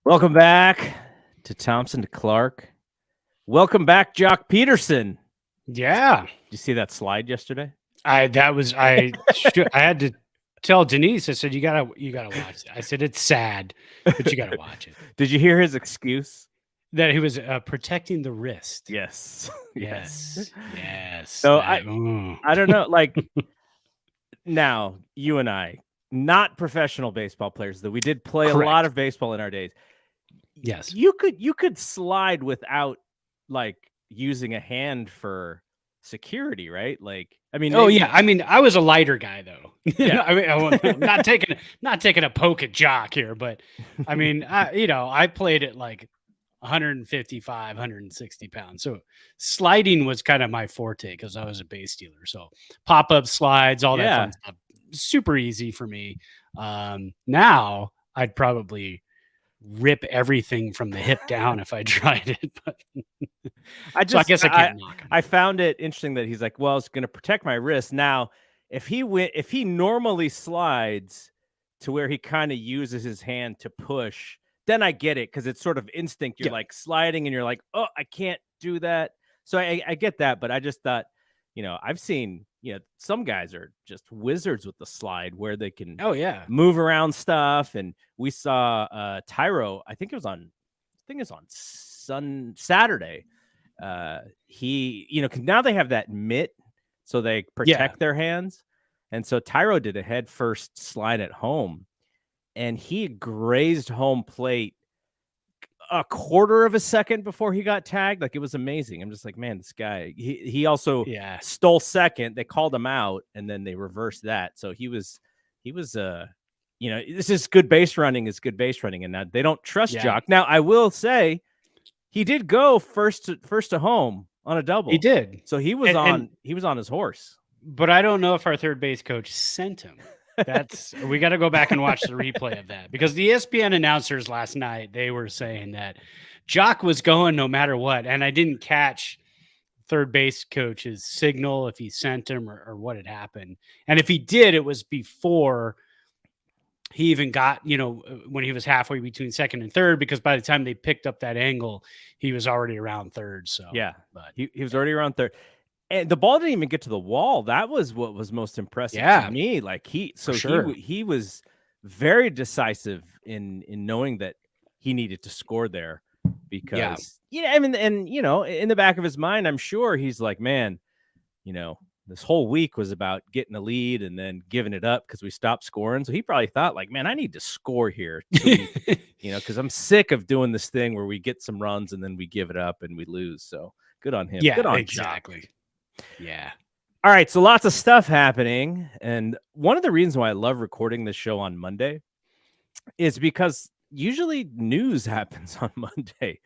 Welcome back to Thompson to Clark. Welcome back, Jock Peterson. Yeah, Did you see that slide yesterday? I had to tell Denise. I said you gotta watch it. I said it's sad, but you gotta watch it. Did you hear his excuse? That he was protecting the wrist. Yes. Yes. So I don't know. Like now, you and I, not professional baseball players, though we did play a lot of baseball in our days. Yes, you could slide without like using a hand for security, right? Like, I mean, yeah. I mean, I was a lighter guy though. Yeah. I mean, I'm not taking a poke at Jock here, but I mean, I played at like 155, 160 pounds. So sliding was kind of my forte because I was a base dealer. So pop-up slides, all that fun stuff, super easy for me. Now I'd probably rip everything from the hip down if I tried it. But I guess I can't knock him. I found it interesting that he's like, well, it's going to protect my wrist. Now, if he normally slides to where he kind of uses his hand to push, then I get it because it's sort of instinct. You're like sliding and you're like, oh, I can't do that. So I get that, but I just thought, I've seen, some guys are just wizards with the slide where they can move around stuff. And we saw Tyro, I think it's on Saturday. He, now they have that mitt so they protect their hands. And so Tyro did a head first slide at home and he grazed home plate a quarter of a second before he got tagged. Like, it was amazing. I'm just like, man, this guy, he also stole second. They called him out and then they reversed that. So he was this is good base running and now they don't trust Jock. Now I will say he did go first to home on a double. He did. So he was on his horse. But I don't know if our third base coach sent him. We got to go back and watch the replay of that because the ESPN announcers last night, they were saying that Jock was going no matter what. And I didn't catch third base coach's signal if he sent him or what had happened. And if he did, it was before he even got, when he was halfway between second and third, because by the time they picked up that angle, he was already around third. So but he was already around third. And the ball didn't even get to the wall. That was what was most impressive to me. Like he was very decisive in knowing that he needed to score there because in the back of his mind, I'm sure he's like, man, this whole week was about getting a lead and then giving it up because we stopped scoring. So he probably thought like, man, I need to score here, because I'm sick of doing this thing where we get some runs and then we give it up and we lose. So good on him. Yeah, good on exactly. Jock. Yeah. All right. So lots of stuff happening. And one of the reasons why I love recording this show on Monday is because usually news happens on Monday.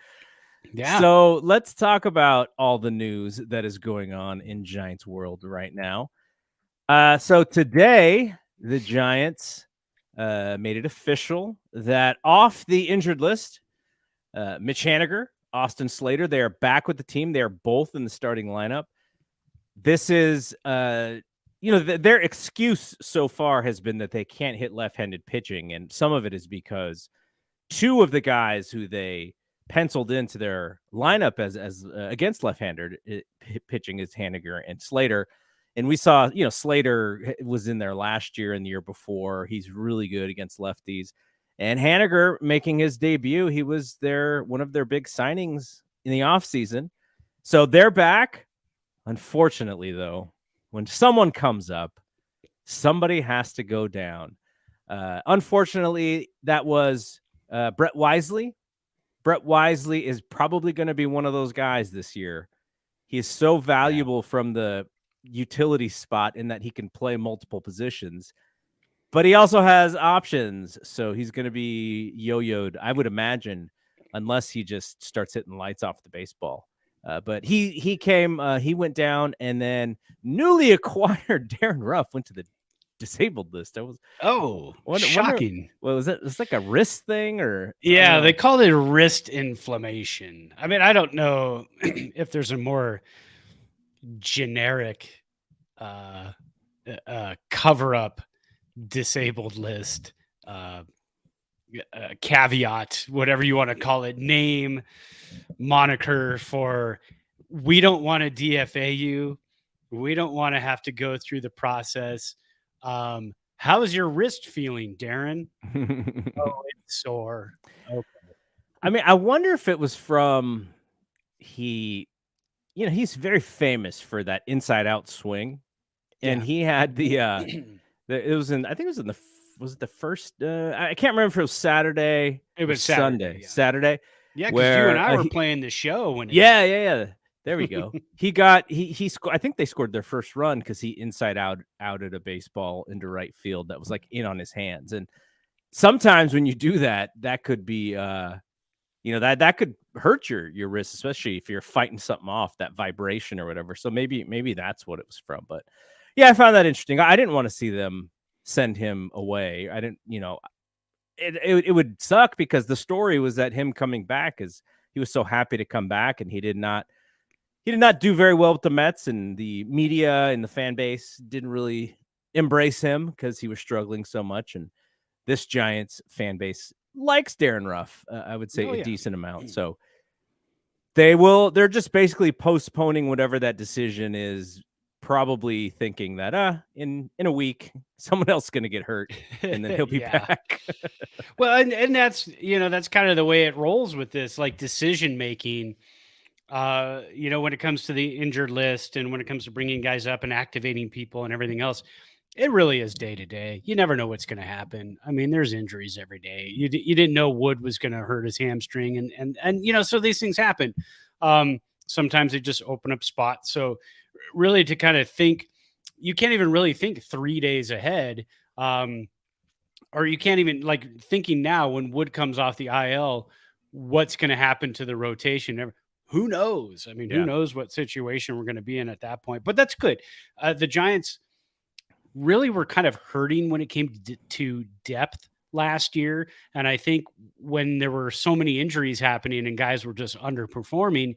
Yeah. So let's talk about all the news that is going on in Giants world right now. So today, the Giants made it official that off the injured list, Mitch Haniger, Austin Slater, they are back with the team. They are both in the starting lineup. This is, their excuse so far has been that they can't hit left-handed pitching. And some of it is because two of the guys who they penciled into their lineup as against left-handed pitching is Haniger and Slater. And we saw, Slater was in there last year and the year before. He's really good against lefties. And Haniger making his debut, he was one of their big signings in the offseason. So they're back. Unfortunately, though, when someone comes up, somebody has to go down. Unfortunately, that was Brett Wisely. Brett Wisely is probably going to be one of those guys this year. He is so valuable from the utility spot in that he can play multiple positions, but he also has options. So he's going to be yo-yoed, I would imagine, unless he just starts hitting lights off the baseball. But he went down, and then newly acquired Darren Ruff went to the disabled list. Shocking. Was it? It's like a wrist thing, or they called it wrist inflammation. I mean, I don't know if there's a more generic cover up disabled list. caveat, whatever you want to call it, name, moniker for, we don't want to DFA you. We don't want to have to go through the process. How is your wrist feeling, Darren? Oh, it's sore. Okay. I mean, I wonder if it was from he's very famous for that inside out swing. And he had it was in, I think it was in was it the first, I can't remember if it was Saturday. It was Sunday. yeah. Saturday. Yeah, because you and I were playing the show when yeah. There we go. he I think they scored their first run because he inside outed a baseball into right field that was like in on his hands. And sometimes when you do that, that could be that could hurt your wrist, especially if you're fighting something off, that vibration or whatever. So maybe that's what it was from. But yeah, I found that interesting. I didn't want to see them send him away. I didn't, it would suck because the story was that him coming back is he was so happy to come back, and he did not do very well with the Mets, and the media and the fan base didn't really embrace him because he was struggling so much. And this Giants fan base likes Darren Ruff, I would say a decent amount. So they're just basically postponing whatever that decision is, probably thinking that in a week someone else is going to get hurt and then he'll be back. Well, and that's that's kind of the way it rolls with this, like, decision making. When it comes to the injured list and when it comes to bringing guys up and activating people and everything else, it really is day to day. You never know what's going to happen. I mean, there's injuries every day. You didn't know Wood was going to hurt his hamstring, and so these things happen. Sometimes they just open up spots. So really, to kind of think, you can't even really think 3 days ahead, or you can't even, like, thinking now when Wood comes off the IL, what's going to happen to the rotation? Who knows? I mean, who knows what situation we're going to be in at that point? But that's good. The Giants really were kind of hurting when it came to depth last year. And I think when there were so many injuries happening and guys were just underperforming,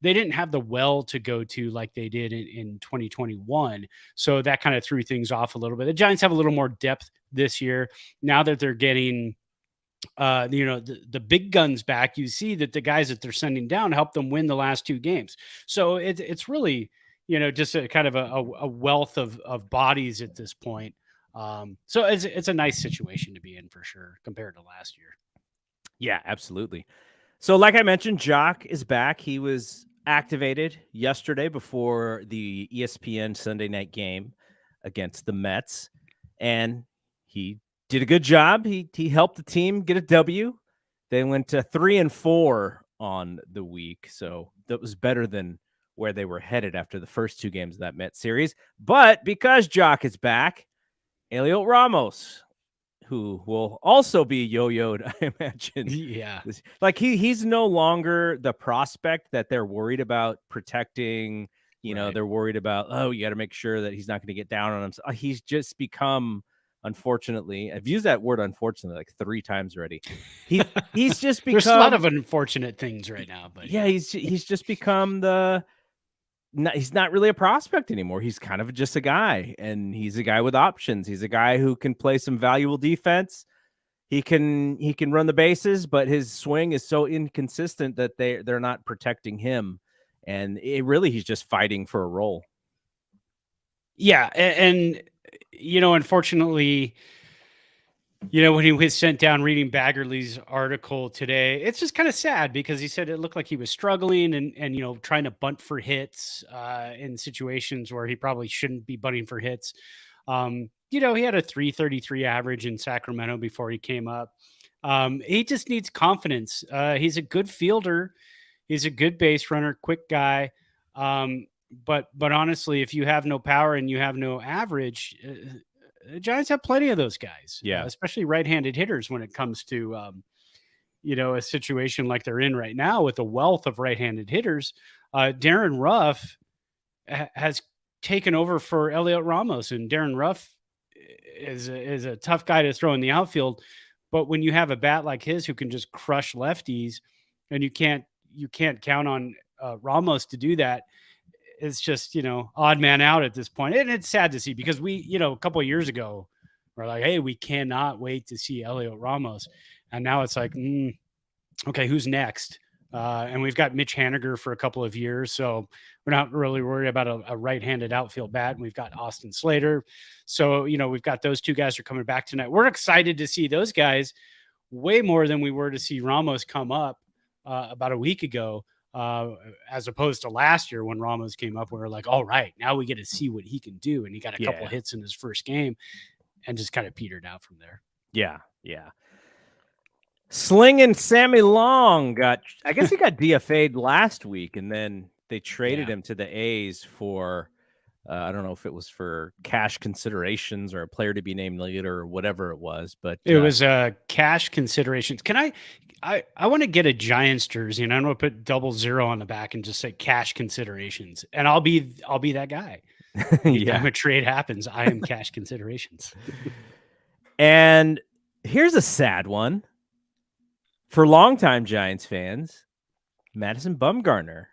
they didn't have the well to go to like they did in 2021. So that kind of threw things off a little bit. The Giants have a little more depth this year. Now that they're getting the big guns back, you see that the guys that they're sending down help them win the last 2 games. So it's really, just a kind of a wealth of bodies at this point. So it's a nice situation to be in for sure compared to last year. Yeah, absolutely. So like I mentioned, Jock is back. He was activated yesterday before the ESPN Sunday night game against the Mets, and he did a good job. He helped the team get a W. They went to 3-4 on the week, so that was better than where they were headed after the first 2 games of that Mets series. But because Jock is back, Elliot Ramos, who will also be yo-yoed, I imagine. Yeah. Like he's no longer the prospect that they're worried about protecting. Right. They're worried about, you got to make sure that he's not going to get down on him. So he's just become, unfortunately, I've used that word unfortunately like 3 times already. He's just become. There's a lot of unfortunate things right now, but yeah, he's just become he's not really a prospect anymore. He's kind of just a guy, and he's a guy with options. He's a guy who can play some valuable defense. He can run the bases, but his swing is so inconsistent that they're not protecting him. And he's just fighting for a role. Yeah. And unfortunately, when he was sent down reading Baggerly's article today, it's just kind of sad because he said it looked like he was struggling and trying to bunt for hits in situations where he probably shouldn't be bunting for hits. He had a 333 average in Sacramento before he came up. He just needs confidence. He's a good fielder. He's a good base runner, quick guy. But honestly, if you have no power and you have no average, the Giants have plenty of those guys, especially right-handed hitters when it comes to, a situation like they're in right now with a wealth of right-handed hitters. Darren Ruff has taken over for Elliot Ramos, and Darren Ruff is a tough guy to throw in the outfield. But when you have a bat like his who can just crush lefties, and you can't count on Ramos to do that, it's just, odd man out at this point. And it's sad to see because we, a couple of years ago, we're like, hey, we cannot wait to see Elliot Ramos. And now it's like, okay, who's next? And we've got Mitch Haniger for a couple of years, so we're not really worried about a right-handed outfield bat. And we've got Austin Slater, so we've got those two guys are coming back tonight. We're excited to see those guys way more than we were to see Ramos come up about a week ago, as opposed to last year when Ramos came up. We were like, all right, now we get to see what he can do, and he got a couple hits in his first game, and just kind of petered out from there. Yeah. Slinging Sammy Long I guess he got DFA'd last week, and then they traded him to the A's for, I don't know if it was for cash considerations or a player to be named later or whatever it was, but it was cash considerations. Can I want to get a Giants jersey, and I'm going to put 00 on the back and just say cash considerations, and I'll be that guy. Anytime a trade happens, I am cash considerations. And here's a sad one. For longtime Giants fans, Madison Bumgarner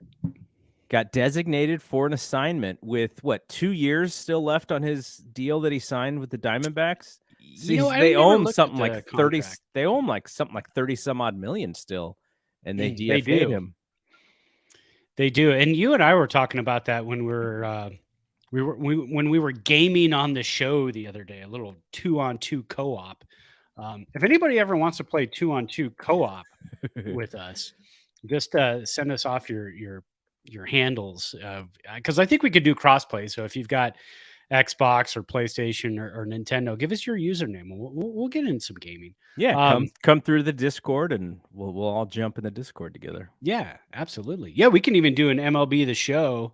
got designated for an assignment with 2 years still left on his deal that he signed with the Diamondbacks. They own something like 30. They own like something like 30 some odd million still, and they DFA'd him. They do, and you and I were talking about that when we were gaming on the show the other day, a little 2-on-2 co-op. If anybody ever wants to play 2-on-2 co-op with us, just send us off your handles, because I think we could do crossplay. So if you've got Xbox or PlayStation or Nintendo, give us your username. We'll get in some gaming. Yeah, come through the Discord, and we'll all jump in the Discord together. Yeah, absolutely. Yeah, we can even do an MLB The Show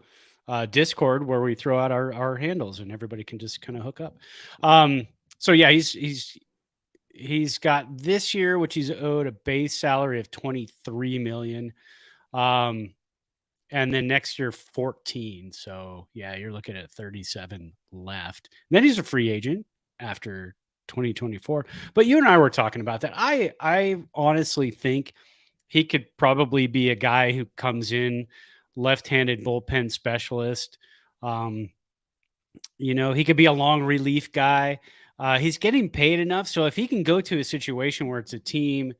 Discord where we throw out our handles and everybody can just kind of hook up. So yeah, he's got this year, which he's owed a base salary of $23 million. And then next year, 14. So yeah, you're looking at 37 left. And then he's a free agent after 2024. But you and I were talking about that. I honestly think he could probably be a guy who comes in left-handed bullpen specialist. He could be a long relief guy. He's getting paid enough. So if he can go to a situation where it's a team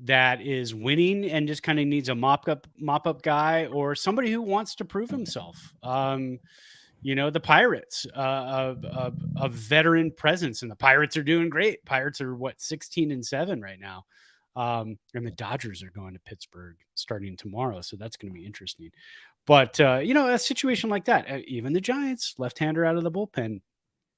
that is winning and just kind of needs a mop up guy or somebody who wants to prove himself, the Pirates, a veteran presence, and the Pirates are doing great. Pirates are 16-7 right now. And the Dodgers are going to Pittsburgh starting tomorrow. So that's going to be interesting. But, a situation like that, even the Giants, left-hander out of the bullpen,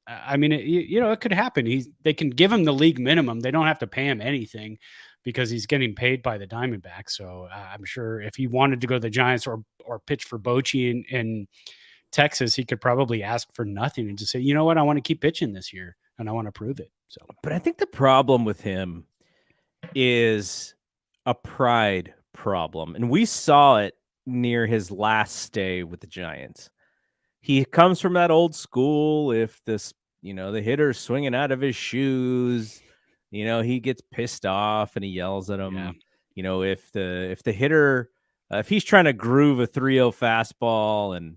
I mean, it could happen. They can give him the league minimum. They don't have to pay him anything because he's getting paid by the Diamondbacks. So I'm sure if he wanted to go to the Giants or pitch for Bochy in Texas, he could probably ask for nothing and just say, you know what, I want to keep pitching this year and I want to prove it. So, but I think the problem with him is a pride problem, and we saw it near his last stay with the Giants. He comes from that old school. If this, the hitter's swinging out of his shoes, he gets pissed off and he yells at him. Yeah. If the hitter, if he's trying to groove a 3-0 fastball and,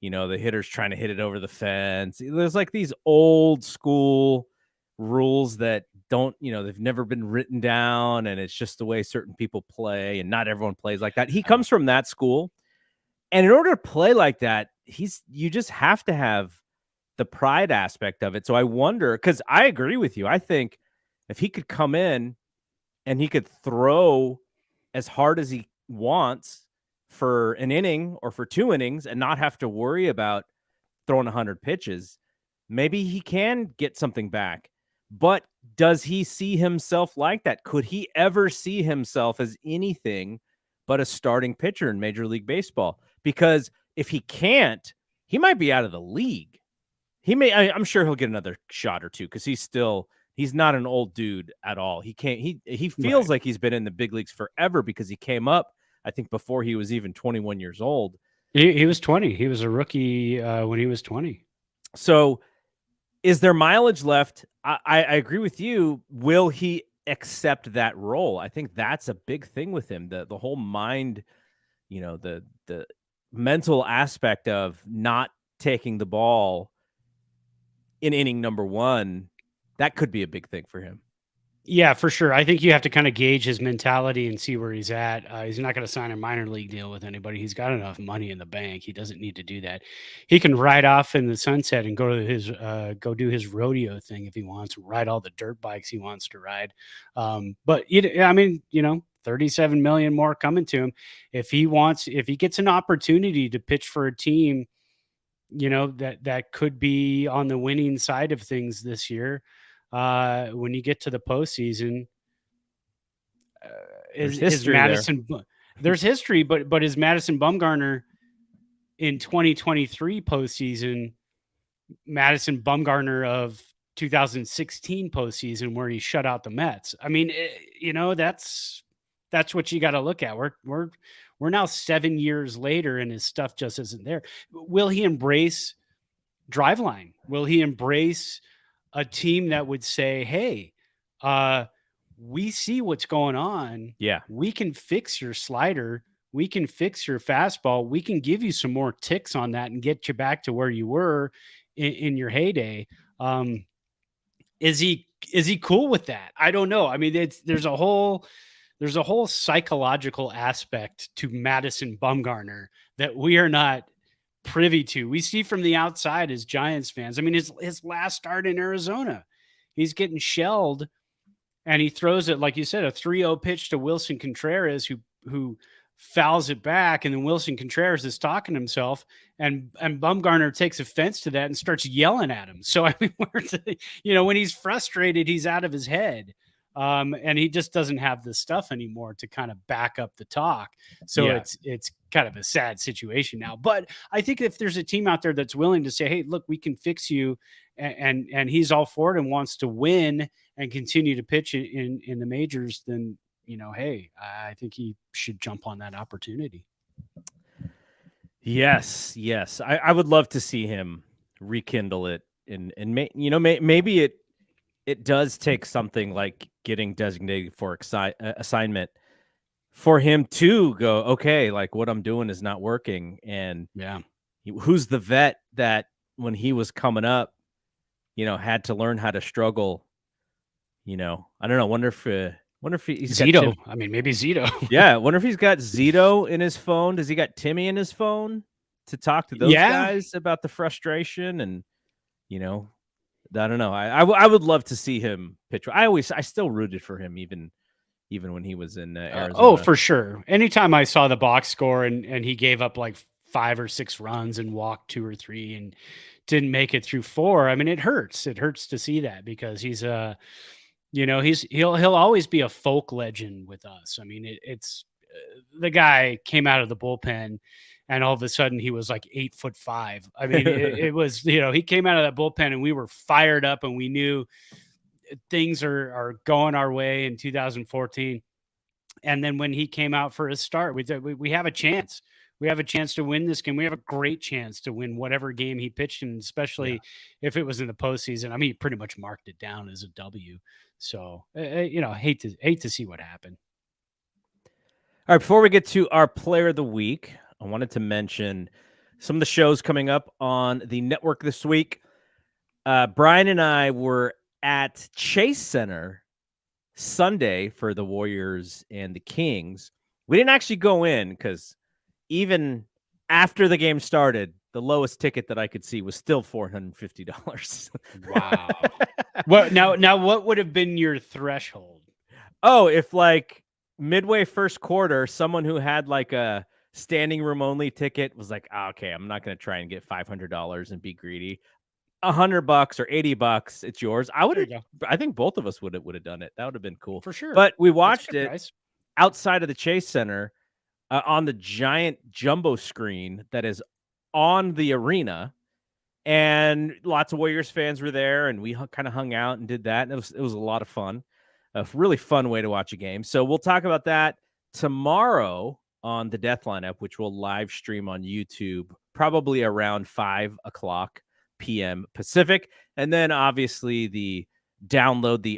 the hitter's trying to hit it over the fence, there's like these old school rules that don't, they've never been written down, and it's just the way certain people play, and not everyone plays like that. He comes from that school. And in order to play like that, you just have to have the pride aspect of it. So I wonder, because I agree with you. I think if he could come in and he could throw as hard as he wants for an inning or for 2 innings and not have to worry about throwing 100 pitches, maybe he can get something back. But does he see himself like that? Could he ever see himself as anything but a starting pitcher in Major League Baseball? Because if he can't, he might be out of the league. I'm sure he'll get another shot or two because he's not an old dude at all. He feels like he's been in the big leagues forever because he came up, I think, before he was even 21 years old. He was 20. He was a rookie when he was 20. So is there mileage left? I agree with you. Will he accept that role? I think that's a big thing with him. The whole mind, the mental aspect of not taking the ball in inning number 1, that could be a big thing for him. Yeah, for sure. I think you have to kind of gauge his mentality and see where he's at. He's not going to sign a minor league deal with anybody. He's got enough money in the bank. He doesn't need to do that. He can ride off in the sunset and go do his rodeo thing if he wants. Ride all the dirt bikes he wants to ride. But I mean, 37 million more coming to him. If he gets an opportunity to pitch for a team, that could be on the winning side of things this year. When you get to the postseason, is Madison? There's history, but is Madison Bumgarner in 2023 postseason Madison Bumgarner of 2016 postseason where he shut out the Mets? I mean, that's what you got to look at. We're now 7 years later, and his stuff just isn't there. Will he embrace Driveline? Will he embrace a team that would say, hey, we see what's going on. Yeah. We can fix your slider. We can fix your fastball. We can give you some more ticks on that and get you back to where you were in your heyday. Is he cool with that? I don't know. I mean, there's a whole psychological aspect to Madison Bumgarner that we are not privy to. We see from the outside as Giants fans. I mean, his last start in Arizona, he's getting shelled, and he throws it, like you said, a 3-0 pitch to Wilson Contreras, who fouls it back, and then Wilson Contreras is talking to himself, and Bumgarner takes offense to that and starts yelling at him. So I mean, when he's frustrated, he's out of his head. And he just doesn't have the stuff anymore to kind of back up the talk. So it's kind of a sad situation now. But I think if there's a team out there that's willing to say, hey, look, we can fix you, and he's all for it and wants to win and continue to pitch in the majors, then, hey, I think he should jump on that opportunity. Yes. I would love to see him rekindle it. And maybe it does take something like getting designated for assignment for him to go, okay, like what I'm doing is not working. And who's the vet that when he was coming up, had to learn how to struggle? I don't know. Wonder if he's Zito. I mean, maybe Zito. Yeah. Wonder if he's got Zito in his phone. Does he got Timmy in his phone to talk to those guys about the frustration? And, I don't know. I would love to see him pitch. I still rooted for him even when he was in Arizona. Oh, for sure. Anytime I saw the box score and he gave up like 5 or 6 runs and walked 2 or 3 and didn't make it through 4. I mean, it hurts. It hurts to see that because he's he'll always be a folk legend with us. I mean, it's the guy came out of the bullpen, and all of a sudden he was like 8'5". I mean, it was, he came out of that bullpen and we were fired up and we knew things are going our way in 2014. And then when he came out for his start, we have a chance. We have a chance to win this game. We have a great chance to win whatever game he pitched in, especially if it was in the postseason. I mean, he pretty much marked it down as a W. So, hate to see what happened. All right, before we get to our player of the week, I wanted to mention some of the shows coming up on the network this week. Brian and I were at Chase Center Sunday for the Warriors and the Kings. We didn't actually go in because even after the game started, the lowest ticket that I could see was still $450. Wow. Well, now what would have been your threshold? Oh, if like midway first quarter, someone who had like a standing room only ticket was like, okay, I'm not going to try and get $500 and be greedy. $100 or $80, it's yours. I think both of us would have done it. That would have been cool for sure. But we watched it outside of the Chase Center on the giant jumbo screen that is on the arena, and lots of Warriors fans were there, and we kind of hung out and did that. And it was a lot of fun, a really fun way to watch a game. So we'll talk about that tomorrow on the Death Lineup, which will live stream on YouTube probably around 5:00 p.m. Pacific. And then obviously the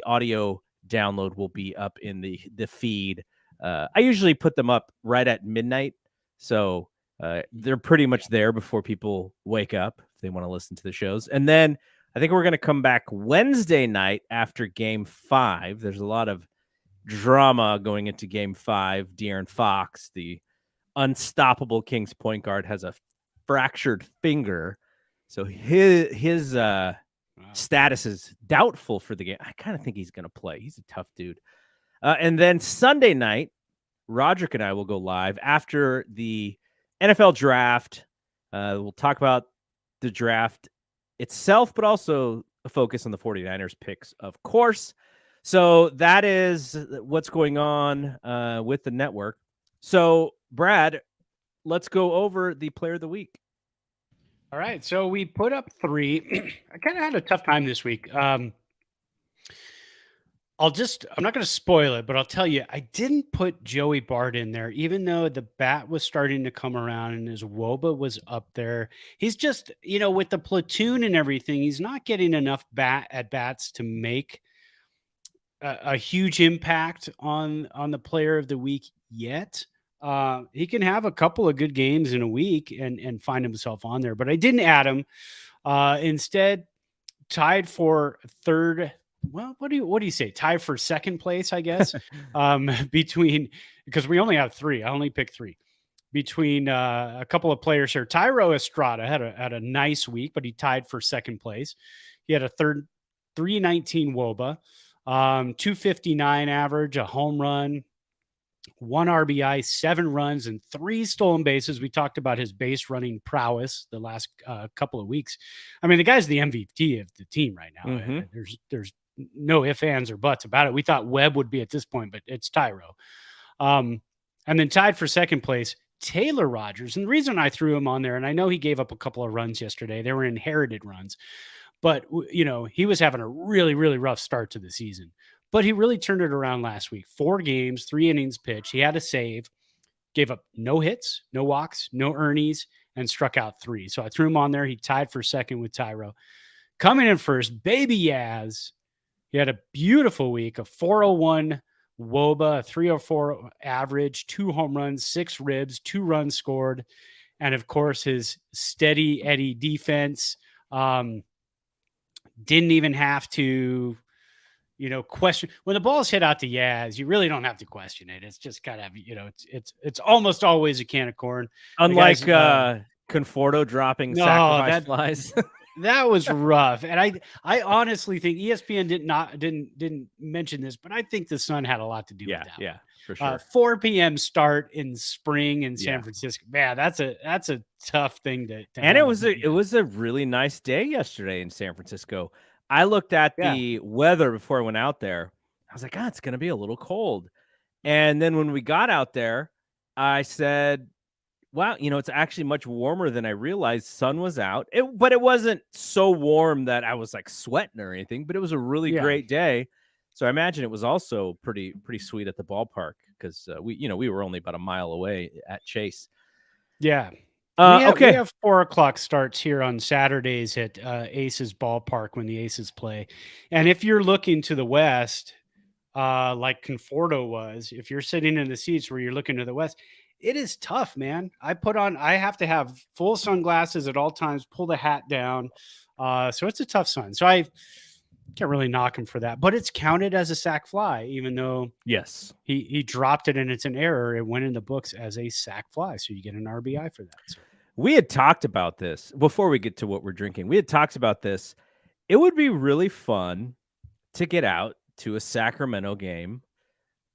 audio download will be up in the feed. I usually put them up right at midnight. So they're pretty much there before people wake up if they want to listen to the shows. And then I think we're going to come back Wednesday night after Game 5. There's a lot of drama going into Game 5. De'Aaron Fox, the unstoppable Kings point guard, has a fractured finger, so his status is doubtful for the game. I kind of think he's going to play. He's a tough dude. And then Sunday night, Roderick and I will go live after the NFL draft. We'll talk about the draft itself, but also a focus on the 49ers picks, of course. So that is what's going on with the network. So, Brad, let's go over the player of the week. All right. So we put up 3. I kind of had a tough time this week. I'm not going to spoil it, but I'll tell you, I didn't put Joey Bart in there, even though the bat was starting to come around and his WOBA was up there. He's just, with the platoon and everything, he's not getting enough at bats to make a huge impact on the player of the week yet. He can have a couple of good games in a week and find himself on there, but I didn't add him. Instead, tied for third. Well, what do you say? Tied for second place, I guess. Because we only have 3. I only picked 3 between a couple of players here. Tyro Estrada had a nice week, but he tied for second place. He had a 319 WOBA, 259 average, a home run, 1 RBI, 7 runs, and 3 stolen bases. We talked about his base running prowess the last couple of weeks. I mean, the guy's the MVP of the team right now. Mm-hmm. There's no ifs, ands, or buts about it. We thought Webb would be at this point, but it's Tyro. And then tied for second place, Taylor Rogers. And the reason I threw him on there, and I know he gave up a couple of runs yesterday. They were inherited runs. But, he was having a really, really rough start to the season. But he really turned it around last week. 4 games, 3 innings pitched. He had a save, gave up no hits, no walks, no earnies, and struck out 3. So I threw him on there. He tied for second with Tyro. Coming in first, Baby Yaz. He had a beautiful week, a 401 WOBA, a 304 average, 2 home runs, 6 ribs, 2 runs scored. And, of course, his steady Eddie defense. Didn't even have to, question when the ball's hit out to Yaz. You really don't have to question it. It's just kind of, it's almost always a can of corn. Unlike Conforto dropping sacrifice flies. That was rough. And I honestly think ESPN didn't mention this, but I think the sun had a lot to do with that. Yeah, for sure. 4 p.m. start in spring in San Francisco. Man, that's a tough thing to and it was a really nice day yesterday in San Francisco. I looked at the weather before I went out there. I was like, it's going to be a little cold. And then when we got out there, I said, wow, it's actually much warmer than I realized. Sun was out, but it wasn't so warm that I was like sweating or anything, but it was a really great day. So I imagine it was also pretty sweet at the ballpark because we were only about a mile away at Chase. Yeah. We have 4:00 starts here on Saturdays at Aces Ballpark when the Aces play. And if you're looking to the west, like Conforto was, if you're sitting in the seats where you're looking to the west, it is tough, man. I have to have full sunglasses at all times, pull the hat down. So it's a tough sun. So I can't really knock him for that, but it's counted as a sac fly, even though he dropped it and it's an error. It went in the books as a sac fly. So you get an RBI for that. So. We had talked about this before we get to what we're drinking. We had talked about this. It would be really fun to get out to a Sacramento game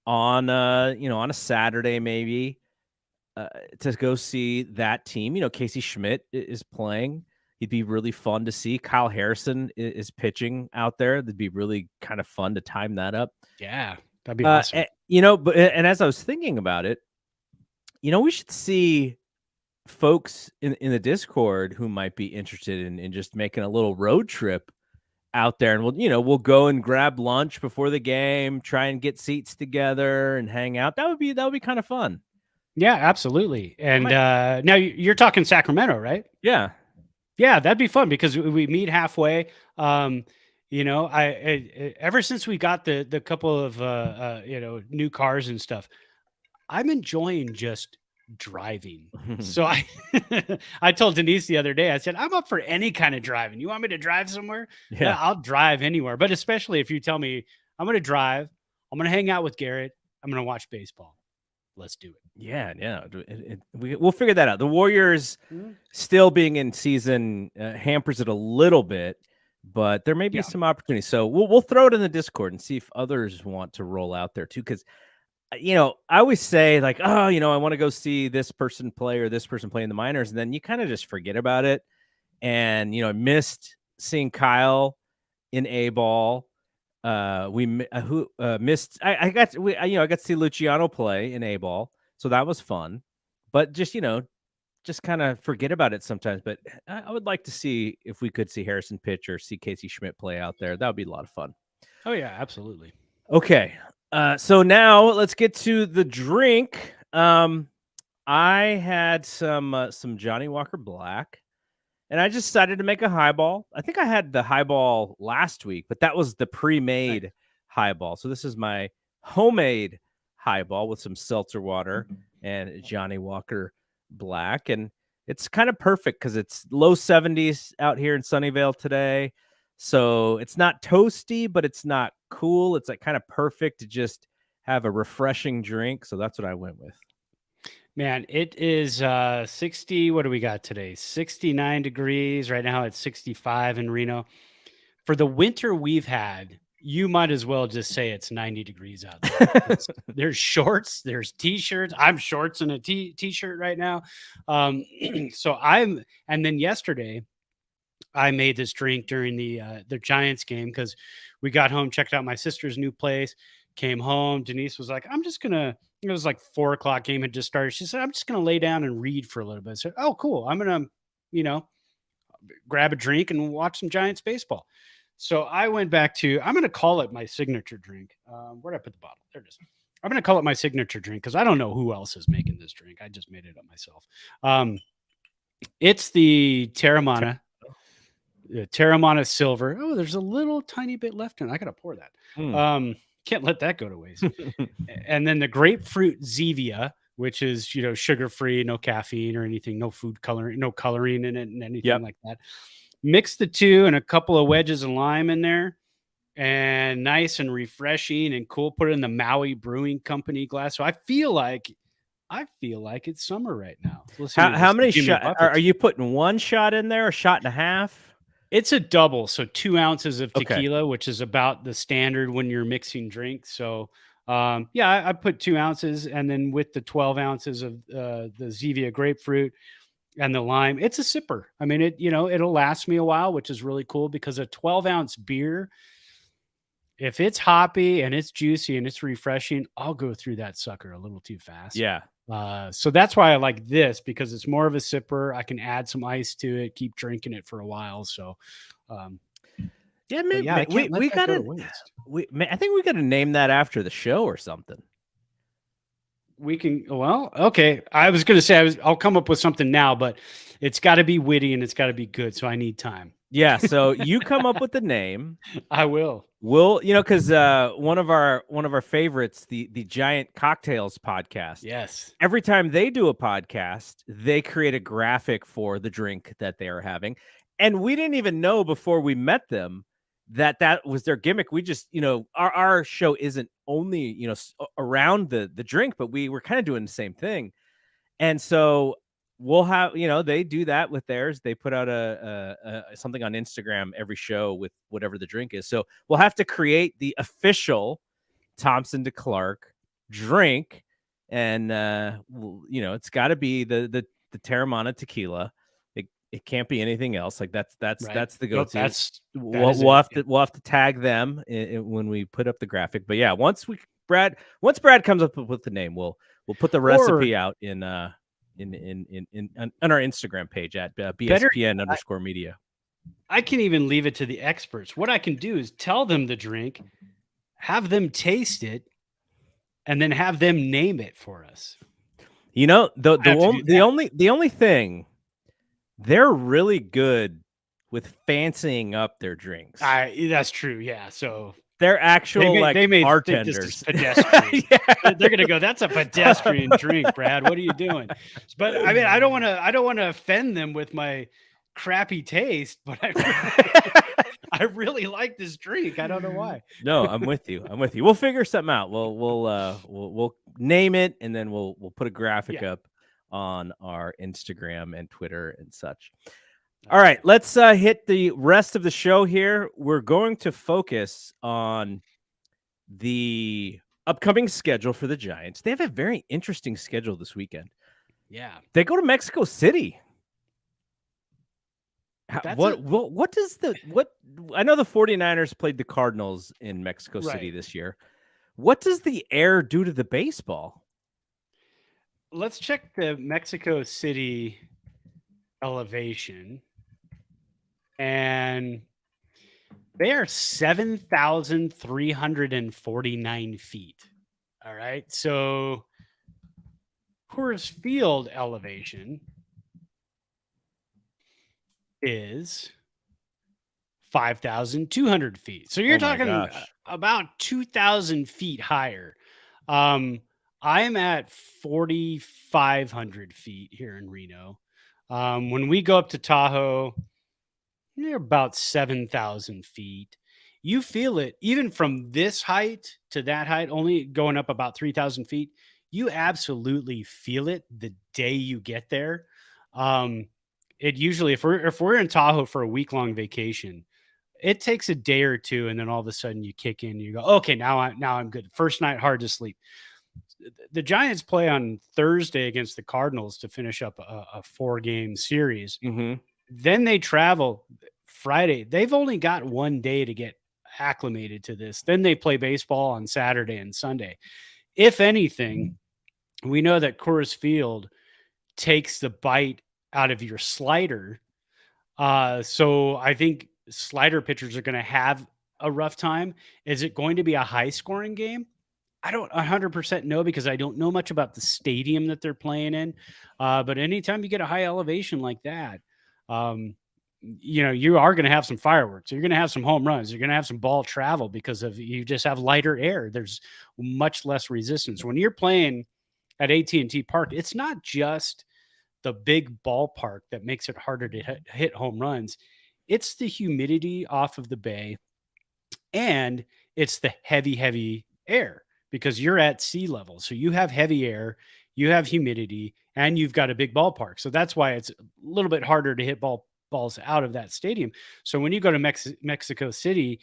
on on a Saturday, maybe to go see that team. Casey Schmidt is playing. He'd be really fun to see. Kyle Harrison is pitching out there. That'd be really kind of fun to time that up. Yeah, that'd be awesome. And as I was thinking about it, we should see folks in the Discord who might be interested in just making a little road trip out there, and we'll go and grab lunch before the game, try and get seats together and hang out. That would be kind of fun. Yeah, absolutely. And now you're talking Sacramento, right? Yeah, that'd be fun because we meet halfway. I ever since we got the couple of new cars and stuff, I'm enjoying just driving. So I told Denise the other day, I said, I'm up for any kind of driving. You want me to drive somewhere? Yeah, I'll drive anywhere. But especially if you tell me I'm going to drive, I'm going to hang out with Garrett, I'm going to watch baseball. Let's do it. Yeah. We'll figure that out. The Warriors still being in season hampers it a little bit, but there may be some opportunities. So we'll throw it in the Discord and see if others want to roll out there too. Because, I always say like, oh, I want to go see this person play or this person play in the minors. And then you kind of just forget about it. And, I missed seeing Kyle in A-ball. Missed. I got to see Luciano play in A-ball, so that was fun. But just just kind of forget about it sometimes. But I would like to see if we could see Harrison pitch or see Casey Schmidt play out there. That would be a lot of fun. Oh yeah, absolutely. Okay, so now let's get to the drink. I had some Johnny Walker Black. And I just decided to make a highball. I think I had the highball last week, but that was the pre-made highball. So this is my homemade highball with some seltzer water and Johnny Walker Black. And it's kind of perfect because it's low 70s out here in Sunnyvale today. So it's not toasty, but it's not cool. It's like kind of perfect to just have a refreshing drink. So that's what I went with. Man, it is 60. What do we got today? 69 degrees. Right now it's 65 in Reno. For the winter we've had, you might as well just say it's 90 degrees out there. There's shorts, there's t-shirts. I'm shorts and a t-shirt right now. And then yesterday I made this drink during the Giants game because we got home, checked out my sister's new place, came home. Denise was like, it was like 4:00 game had just started. She said, I'm just going to lay down and read for a little bit. I said, oh, cool. I'm going to, grab a drink and watch some Giants baseball. So I went back to, I'm going to call it my signature drink. Where'd I put the bottle? There it is. I'm going to call it my signature drink because I don't know who else is making this drink. I just made it up myself. It's the Terramana Silver. Oh, there's a little tiny bit left in it. I got to pour that. Can't let that go to waste. And then the grapefruit Zevia, which is, sugar-free, no caffeine or anything, no food coloring, no coloring in it and anything like that. Mix the two and a couple of wedges of lime in there and nice and refreshing and cool. Put it in the Maui Brewing Company glass. So I feel like it's summer right now. How many shots are you putting? One shot in there, a shot and a half? It's a double, so 2 ounces of tequila, which is about the standard when you're mixing drinks. So, I put 2 ounces, and then with the 12 ounces of the Zevia grapefruit and the lime, it's a sipper. I mean, it'll last me a while, which is really cool because a 12-ounce beer, if it's hoppy and it's juicy and it's refreshing, I'll go through that sucker a little too fast. Yeah. So that's why I like this because it's more of a sipper. I can add some ice to it, keep drinking it for a while. So, maybe we got to. I think we got to name that after the show or something. We can. Well, okay. I was going to say I'll come up with something now, but it's got to be witty and it's got to be good. So I need time. Yeah. So you come up with the name. I will. We'll, because one of our favorites, the Giant Cocktails podcast. Yes. Every time they do a podcast, they create a graphic for the drink that they are having, and we didn't even know before we met them that was their gimmick. We just, our show isn't only around the drink, but we were kind of doing the same thing, and so we'll have, they do that with theirs. They put out a something on Instagram every show with whatever the drink is. So we'll have to create the official Thompson to Clark drink. And, it's got to be the Terramana tequila. It can't be anything else. Like that's the go-to. We'll have to tag them when we put up the graphic. But yeah, once Brad comes up with the name, we'll put the recipe out in on our Instagram page at BSPN_media. I can even leave it to the experts. What I can do is tell them the drink, have them taste it, and then have them name it for us. The only thing, they're really good with fancying up their drinks. That's true. Yeah. So They're actual they may think this bartenders. is pedestrian. Yeah. They're gonna go, that's a pedestrian drink, Brad. What are you doing? But I mean, I don't want to offend them with my crappy taste, but I really like this drink. I don't know why. No, I'm with you. We'll figure something out. We'll name it, and then we'll put a graphic up on our Instagram and Twitter and such. All right, let's hit the rest of the show here. We're going to focus on the upcoming schedule for the Giants. They have a very interesting schedule this weekend. Yeah. They go to Mexico City. I know the 49ers played the Cardinals in Mexico City this year. What does the air do to the baseball? Let's check the Mexico City elevation. And they are 7,349 feet. All right. So Coors Field elevation is 5,200 feet. So you're talking about 2,000 feet higher. I'm at 4,500 feet here in Reno. When we go up to Tahoe, they're about 7,000 feet. You feel it even from this height to that height, only going up about 3,000 feet. You absolutely feel it the day you get there. It usually, if we're in Tahoe for a week-long vacation, it takes a day or two, and then all of a sudden you kick in and you go, okay, now I'm good. First night, hard to sleep. The Giants play on Thursday against the Cardinals to finish up a 4-game series. Mm-hmm. Then they travel Friday. They've only got one day to get acclimated to this. Then they play baseball on Saturday and Sunday. If anything, we know that Coors Field takes the bite out of your slider. So I think slider pitchers are going to have a rough time. Is it going to be a high scoring game? I don't 100% know because I don't know much about the stadium that they're playing in. But anytime you get a high elevation like that, you are going to have some fireworks. You're going to have some home runs. You're going to have some ball travel because you just have lighter air. There's much less resistance. When you're playing at AT&T Park, it's not just the big ballpark that makes it harder to hit home runs. It's the humidity off of the bay, and it's the heavy air because you're at sea level. So you have heavy air, you have humidity, and you've got a big ballpark. So that's why it's a little bit harder to hit balls out of that stadium. So when you go to Mexico City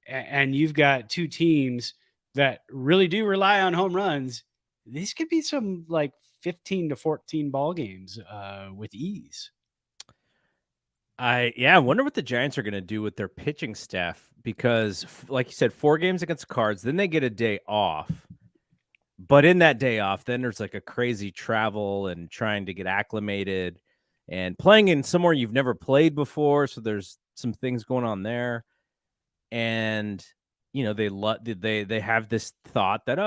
and you've got two teams that really do rely on home runs, these could be some like 15 to 14 ball games with ease. I wonder what the Giants are going to do with their pitching staff because, like you said, 4 games against the Cards, then they get a day off. But in that day off, then there's like a crazy travel and trying to get acclimated and playing in somewhere you've never played before. So there's some things going on there. And, they have this thought that,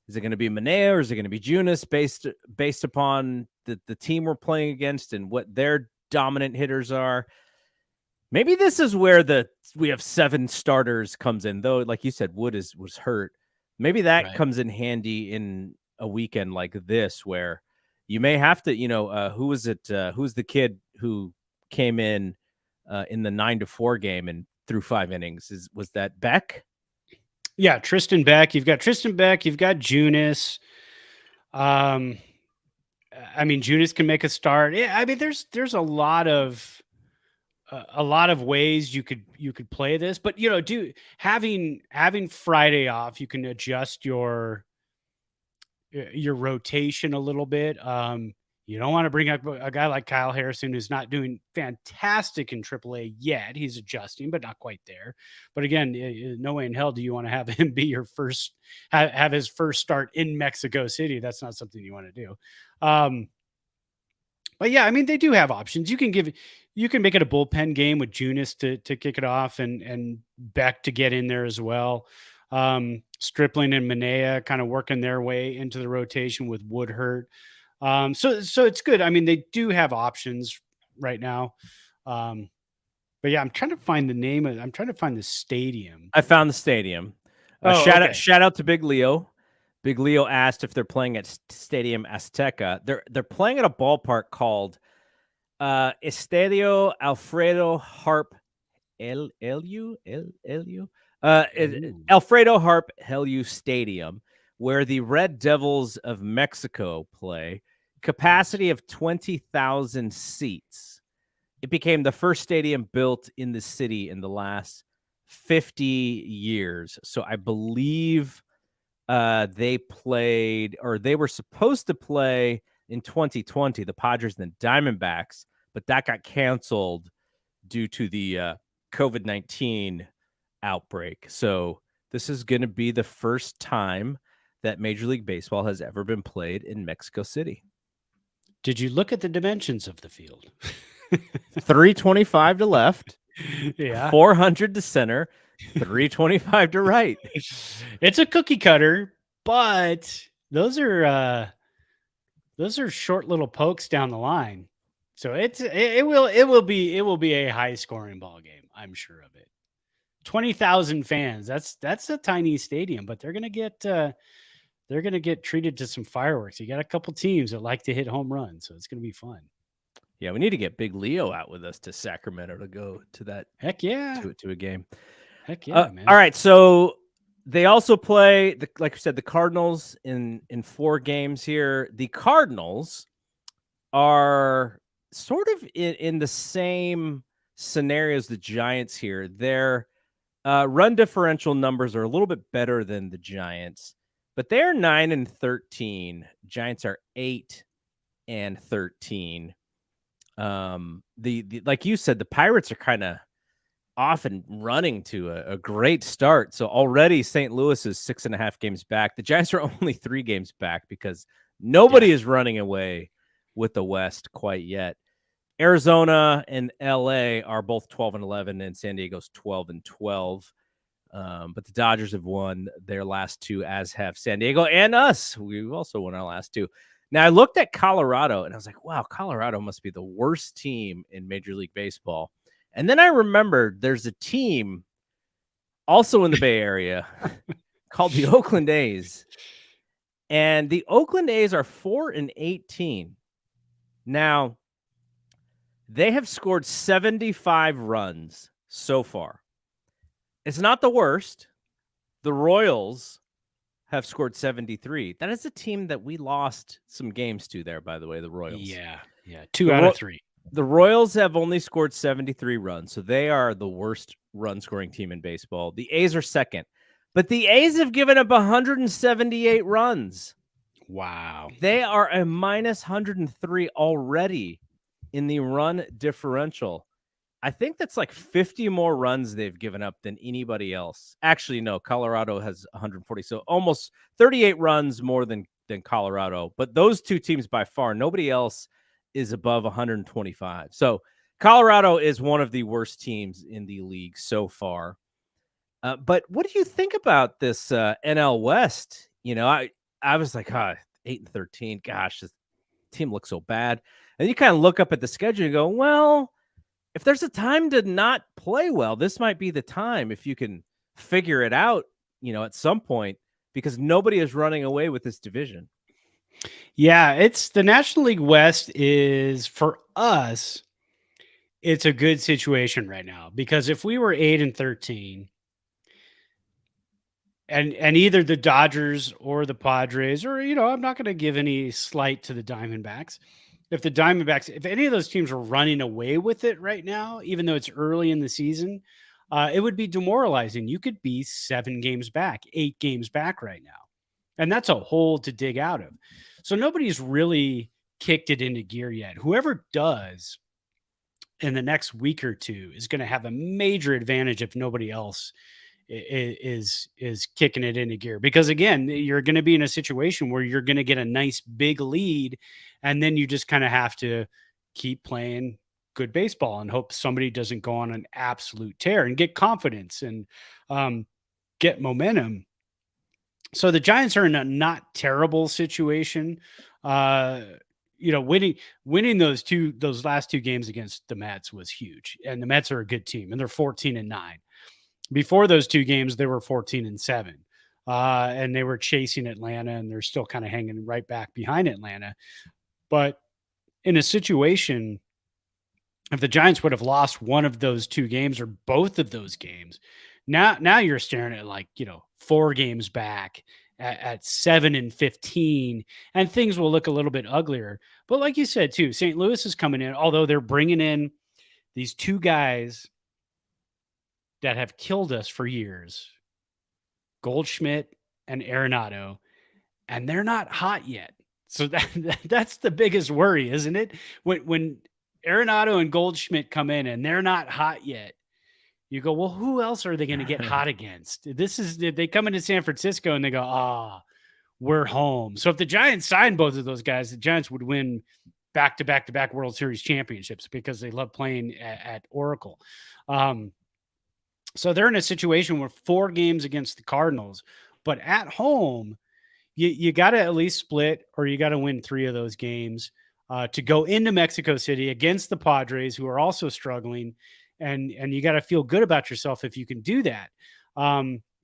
is it going to be Manea or is it going to be Junis based upon the team we're playing against and what their dominant hitters are? Maybe this is where we have 7 starters comes in, though. Like you said, Wood was hurt. Maybe that comes in handy in a weekend like this, where you may have to, who was it? Who's the kid who came in the 9-4 game and threw 5 innings? Was that Beck? Yeah, Tristan Beck. You've got Tristan Beck. You've got Junis. Junis can make a start. Yeah, I mean, there's a lot of ways you could play this, but having Friday off, you can adjust your rotation a little bit. You don't want to bring up a guy like Kyle Harrison, who's not doing fantastic in AAA yet. He's adjusting, but not quite there. But again, no way in hell do you want to have him be your have his first start in Mexico City. That's not something you want to do. But yeah, I mean, they do have options. You can make it a bullpen game with Junis to kick it off and Beck to get in there as well. Stripling and Manea kind of working their way into the rotation with Wood hurt. So it's good. I mean, they do have options right now. But But yeah, I'm trying to find the stadium. I found the stadium. Okay. Shout out to Big Leo. Big Leo asked if they're playing at Stadium Azteca. They're playing at a ballpark called Estadio Alfredo Harp Alfredo Harp Helu Stadium, where the Red Devils of Mexico play. Capacity of 20,000 seats. It became the first stadium built in the city in the last 50 years. So I believe they played, or they were supposed to play in 2020, the Padres and the Diamondbacks, but that got canceled due to the COVID-19 outbreak. So this is going to be the first time that Major League Baseball has ever been played in Mexico City. Did you look at the dimensions of the field? 325 to left, Yeah, 400 to center, 325 to right. It's a cookie cutter, but those are short little pokes down the line. So it will be a high scoring ball game. I'm sure of it. 20,000 fans. That's a tiny stadium, but they're gonna get treated to some fireworks. You got a couple teams that like to hit home runs, so it's gonna be fun. Yeah, we need to get Big Leo out with us to Sacramento to go to that. Heck yeah, to a game. Heck yeah, man. All right, so they also play like I said, the Cardinals in 4 games here. The Cardinals are sort of in the same scenario as the Giants here. Their run differential numbers are a little bit better than the Giants, but they're 9-13. Giants are 8-13. The like you said, the Pirates are kind of often running to a great start. So already St. Louis is 6.5 games back. The Giants are only 3 games back because nobody is running away with the West quite yet. Arizona and LA are both 12-11, and San Diego's 12-12. But the Dodgers have won their last 2, as have San Diego and us. We've also won our last 2. Now, I looked at Colorado, and I was like, wow, Colorado must be the worst team in Major League Baseball. And then I remembered there's a team also in the Bay Area called the Oakland A's. And the Oakland A's are 4-18. Now, they have scored 75 runs so far. It's not the worst. The Royals have scored 73. That is a team that we lost some games to there, by the way, the Royals. Yeah. 2 out of 3. The Royals have only scored 73 runs, so they are the worst run-scoring team in baseball. The A's are second, but the A's have given up 178 runs. Wow. They are a minus 103 already in the run differential. I think that's like 50 more runs they've given up than anybody else. Actually, no, Colorado has 140, so almost 38 runs more than Colorado. But those 2 teams by far, nobody else is above 125. So Colorado is one of the worst teams in the league so far. But what do you think about this NL West? You know, I was like, 8-13. Gosh, this team looks so bad. And you kind of look up at the schedule and go, well, if there's a time to not play well, this might be the time if you can figure it out, you know, at some point, because nobody is running away with this division. Yeah, it's the National League West is, for us, it's a good situation right now, because if we were 8-13 and either the Dodgers or the Padres, or, you know, I'm not going to give any slight to the Diamondbacks. If any of those teams are running away with it right now, even though it's early in the season, it would be demoralizing. You could be 7 games back, 8 games back right now. And that's a hole to dig out of. So nobody's really kicked it into gear yet. Whoever does in the next week or 2 is going to have a major advantage if nobody else is kicking it into gear, because again, you're going to be in a situation where you're going to get a nice big lead, and then you just kind of have to keep playing good baseball and hope somebody doesn't go on an absolute tear and get confidence and get momentum. So the Giants are in a not terrible situation. winning those last two games against the Mets was huge. And the Mets are a good team, and they're 14-9. Before those two games, they were 14-7. And they were chasing Atlanta, and they're still kind of hanging right back behind Atlanta. But in a situation, if the Giants would have lost one of those two games or both of those games, now you're staring at 4 games back at 7-15, and things will look a little bit uglier. But like you said too, St. Louis is coming in, although they're bringing in these two guys that have killed us for years, Goldschmidt and Arenado, and they're not hot yet. So that's the biggest worry, isn't it? When Arenado and Goldschmidt come in and they're not hot yet, you go, well, who else are they going to get hot against? They come into San Francisco and they go, we're home. So if the Giants sign both of those guys, the Giants would win back-to-back World Series championships because they love playing at Oracle. So they're in a situation where 4 games against the Cardinals, but at home, you got to at least split, or you got to win 3 of those games to go into Mexico City against the Padres, who are also struggling. And you got to feel good about yourself if you can do that.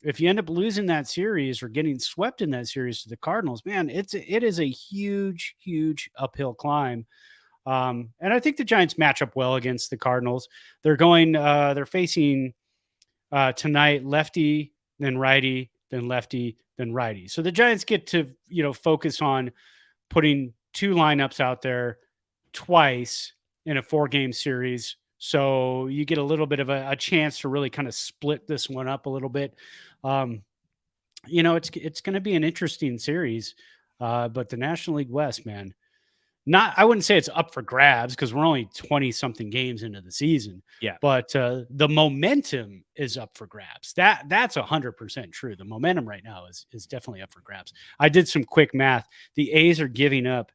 If you end up losing that series or getting swept in that series to the Cardinals, man, it is a huge, huge uphill climb. And I think the Giants match up well against the Cardinals. They're facing tonight lefty, then righty, then lefty, then righty. So the Giants get to, focus on putting 2 lineups out there twice in a 4-game series. So you get a little bit of a chance to really kind of split this one up a little bit. It's going to be an interesting series, but the National League West, man, I wouldn't say it's up for grabs because we're only 20 something games into the season. Yeah. But the momentum is up for grabs. That's 100% true. The momentum right now is definitely up for grabs. I did some quick math. The A's are giving up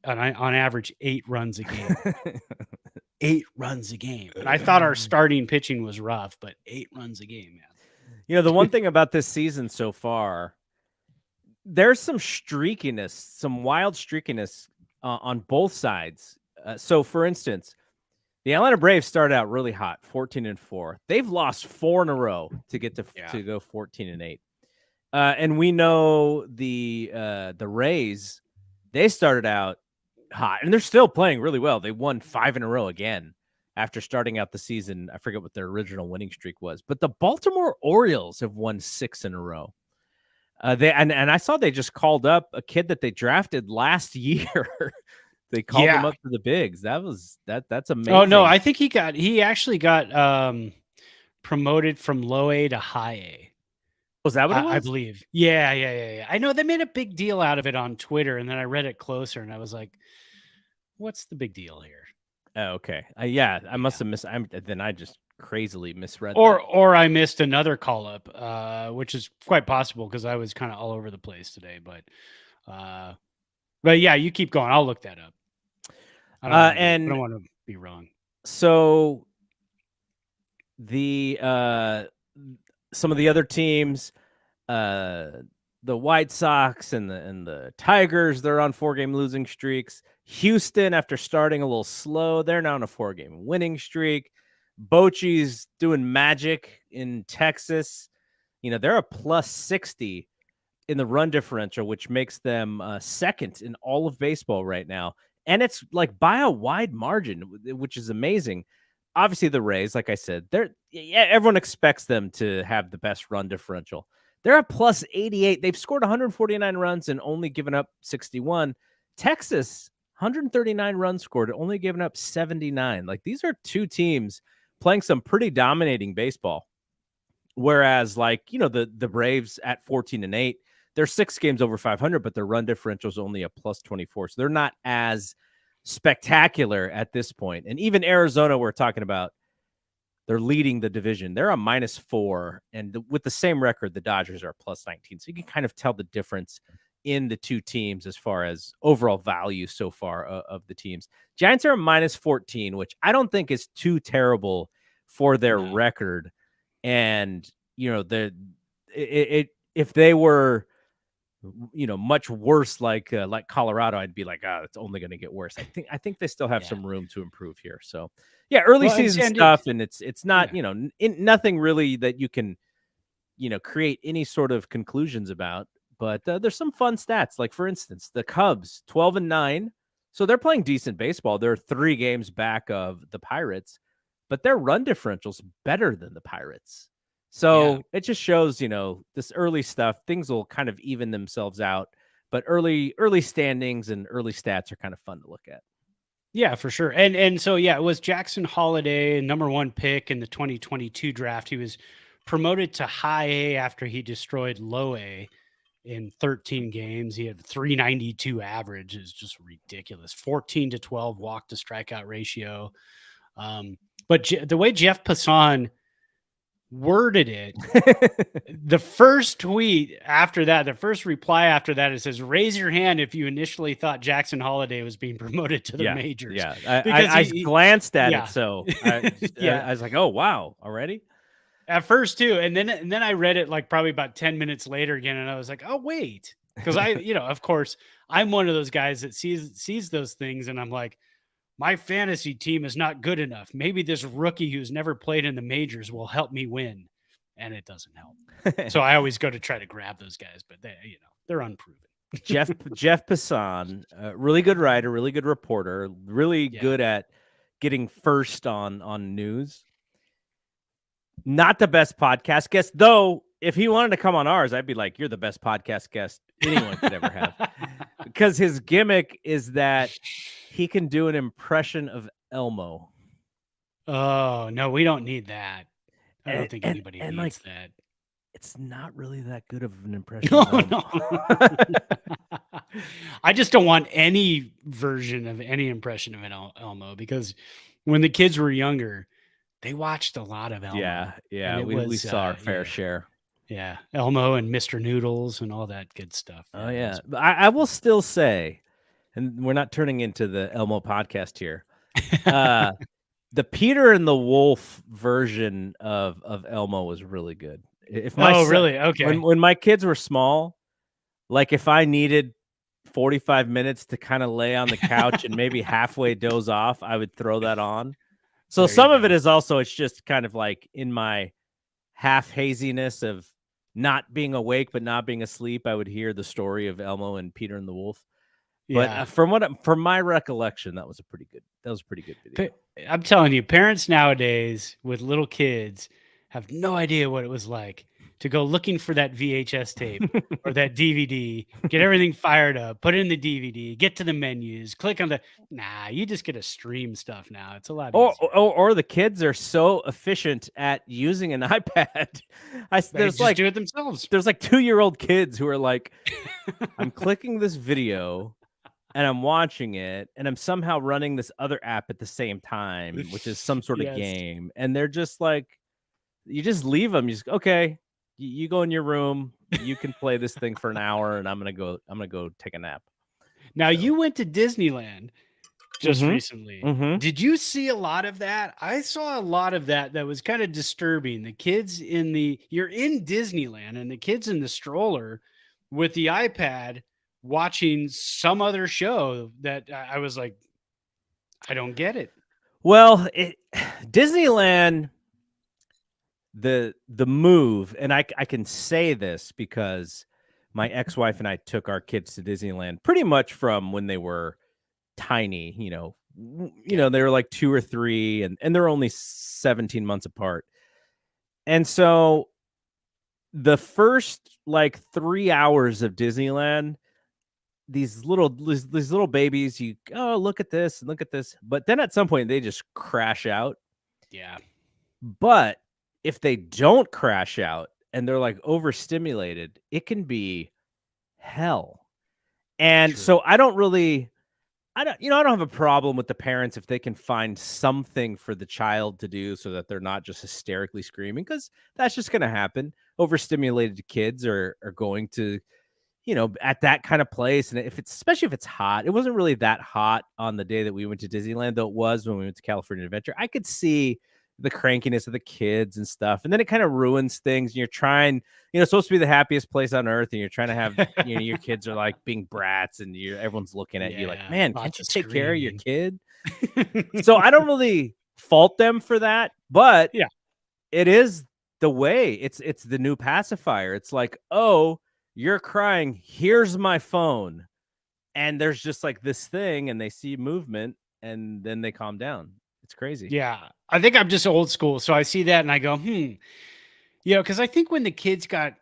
on average 8 runs a game. 8 runs a game. And I thought our starting pitching was rough, but 8 runs a game, man. The one thing about this season so far, there's some streakiness, some wild streakiness on both sides. So, for instance, the Atlanta Braves started out really hot, 14-4. They've lost 4 in a row to get to go 14-8. And we know the Rays, they started out hot, and they're still playing really well. They won 5 in a row again after starting out the season. I forget what their original winning streak was, but the Baltimore Orioles have won 6 in a row. And I saw they just called up a kid that they drafted last year. They called him up to the bigs. That's amazing. Oh no, I think he actually got promoted from low A to high A. Was that what it was? I believe. Yeah. I know they made a big deal out of it on Twitter, and then I read it closer, and I was like, "What's the big deal here?" Oh, okay. I must have missed. Then I just crazily misread. Or I missed another call up, which is quite possible because I was kind of all over the place today. But yeah, you keep going. I'll look that up. I don't want to be wrong. So some of the other teams, the White Sox and the Tigers, they're on 4-game losing streaks. Houston, after starting a little slow, they're now on a 4-game winning streak. Bochy's doing magic in Texas. They're a plus 60 in the run differential, which makes them second in all of baseball right now. And it's like by a wide margin, which is amazing. Obviously, the Rays, like I said, everyone expects them to have the best run differential. They're a plus 88. They've scored 149 runs and only given up 61. Texas, 139 runs scored, only given up 79. Like, these are 2 teams playing some pretty dominating baseball. Whereas, the Braves at 14-8, they're 6 games over 500, but their run differential is only a plus 24. So they're not as spectacular at this point. And even Arizona, we're talking about, they're leading the division. They're a -4, and with the same record, the Dodgers are plus 19. So you can kind of tell the difference in the 2 teams as far as overall value so far of the teams. Giants are a -14, which I don't think is too terrible for their record. And if they were much worse like Colorado, I'd be like, it's only going to get worse. I think they still have Yeah. some room to improve here. So yeah, early Well, season and stuff, and it's not, yeah. nothing really that you can, create any sort of conclusions about. But there's some fun stats. Like, for instance, the Cubs 12-9. So they're playing decent baseball. They're 3 games back of the Pirates, but their run differential's better than the Pirates. So it just shows, this early stuff, things will kind of even themselves out. But early standings and early stats are kind of fun to look at. Yeah, for sure. And so yeah, it was Jackson Holiday, number 1 pick in the 2022 draft. He was promoted to high A after he destroyed low A in 13 games. He had 392 average, is just ridiculous. 14-12 walk to strikeout ratio. But the way Jeff Passan worded it, the first tweet after that, the first reply after that, it says, "Raise your hand if you initially thought Jackson Holiday was being promoted to the majors." Yeah, because I glanced at yeah. it, so I was like, oh wow, already. At first too, and then I read it like probably about 10 minutes later again, and I was like, oh wait, because I, of course, I'm one of those guys that sees those things, and I'm like, my fantasy team is not good enough. Maybe this rookie who's never played in the majors will help me win, and it doesn't help. So I always go to try to grab those guys, but they're unproven. Jeff Passan, really good writer, really good reporter, really good at getting first on news. Not the best podcast guest, though. If he wanted to come on ours, I'd be like, you're the best podcast guest anyone could ever have. Because his gimmick is that he can do an impression of Elmo. Oh, no, we don't need that. I don't think anybody needs that. It's not really that good of an impression of Elmo. No. I just don't want any version of any impression of an Elmo, because when the kids were younger, they watched a lot of Elmo. Yeah, we saw our fair share. Yeah, Elmo and Mr. Noodles and all that good stuff. Oh, yeah. I will still say, and we're not turning into the Elmo podcast here, the Peter and the Wolf version of Elmo was really good. If my son, really? Okay. When my kids were small, like if I needed 45 minutes to kind of lay on the couch and maybe halfway doze off, I would throw that on. So some of it is also, it's just kind of like in my half haziness of not being awake but not being asleep, I would hear the story of Elmo and Peter and the Wolf. But from my recollection, that was a pretty good video. I'm telling you, parents nowadays with little kids have no idea what it was like to go looking for that VHS tape or that DVD, get everything fired up, put it in the DVD, get to the menus, click on you just get to stream stuff now. It's a lot easier. Or the kids are so efficient at using an iPad. They just do it themselves. There's like 2-year-old kids who are like, I'm clicking this video and I'm watching it, and I'm somehow running this other app at the same time, which is some sort of game. And they're just like, you just leave them. You just, okay, you go in your room, you can play this thing for an hour, and I'm gonna go take a nap. Now, you went to Disneyland just recently. Mm-hmm. Did you see a lot of that? I saw a lot of that was kind of disturbing. The kids you're in Disneyland, and the kids in the stroller with the iPad watching some other show that I was like, I don't get it. Well, Disneyland, the move, and I can say this because my ex-wife and I took our kids to Disneyland pretty much from when they were tiny, they were like 2 or 3, and they're only 17 months apart. And so the first like 3 hours of Disneyland, these little babies, look at this and look at this. But then at some point they just crash out. Yeah. But if they don't crash out and they're like overstimulated, it can be hell. And so I don't have a problem with the parents if they can find something for the child to do so that they're not just hysterically screaming, because that's just going to happen. Overstimulated kids are going to, at that kind of place. And especially if it's hot, it wasn't really that hot on the day that we went to Disneyland, though it was when we went to California Adventure. I could see the crankiness of the kids and stuff. And then it kind of ruins things. And you're trying, it's supposed to be the happiest place on earth. And you're trying to have, your kids are like being brats and everyone's looking at you like, man, can't you take care of your kid? So I don't really fault them for that, but yeah, it is the way. It's the new pacifier. It's like, oh, you're crying. Here's my phone. And there's just like this thing and they see movement and then they calm down. It's crazy. Yeah. I think I'm just old school. So I see that and I go, because I think when the kids got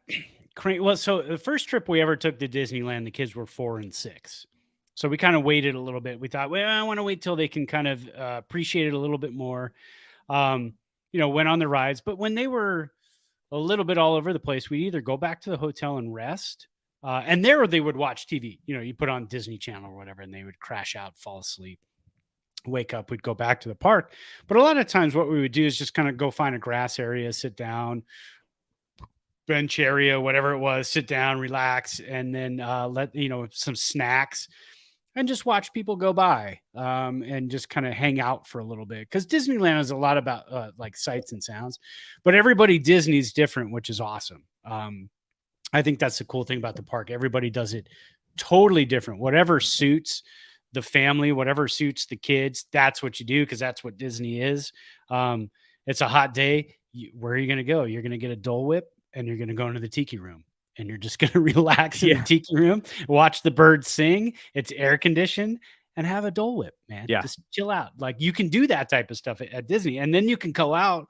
so the first trip we ever took to Disneyland, the kids were 4 and 6. So we kind of waited a little bit. We thought, well, I want to wait till they can kind of appreciate it a little bit more. Went on the rides. But when they were a little bit all over the place, we'd either go back to the hotel and rest. And there they would watch TV. You put on Disney Channel or whatever, and they would crash out, fall asleep. Wake up, we'd go back to the park. But a lot of times what we would do is just kind of go find a grass area, sit down, bench area, whatever it was, sit down, relax, and then let some snacks and just watch people go by and just kind of hang out for a little bit. Because Disneyland is a lot about like sights and sounds, but everybody Disney's different, which is awesome. I think that's the cool thing about the park. Everybody does it totally different. Whatever suits the family, whatever suits the kids, that's what you do, because that's what Disney is. It's a hot day. Where are you going to go? You're going to get a Dole Whip and you're going to go into the tiki room and you're just going to relax in the tiki room, watch the birds sing. It's air conditioned and have a Dole Whip, man. Yeah. Just chill out. Like you can do that type of stuff at Disney, and then you can go out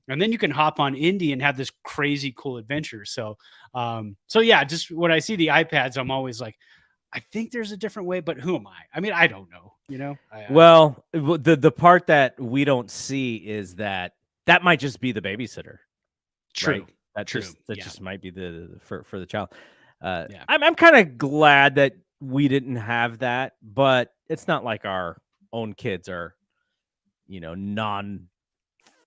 and then you can hop on Indy and have this crazy cool adventure. So yeah, just when I see the iPads, I'm always like, I think there's a different way, but who am I? I mean, I don't know, Well, the part that we don't see is that might just be the babysitter. True. Right? That True. just might be the for the child. I'm kind of glad that we didn't have that, but it's not like our own kids are, non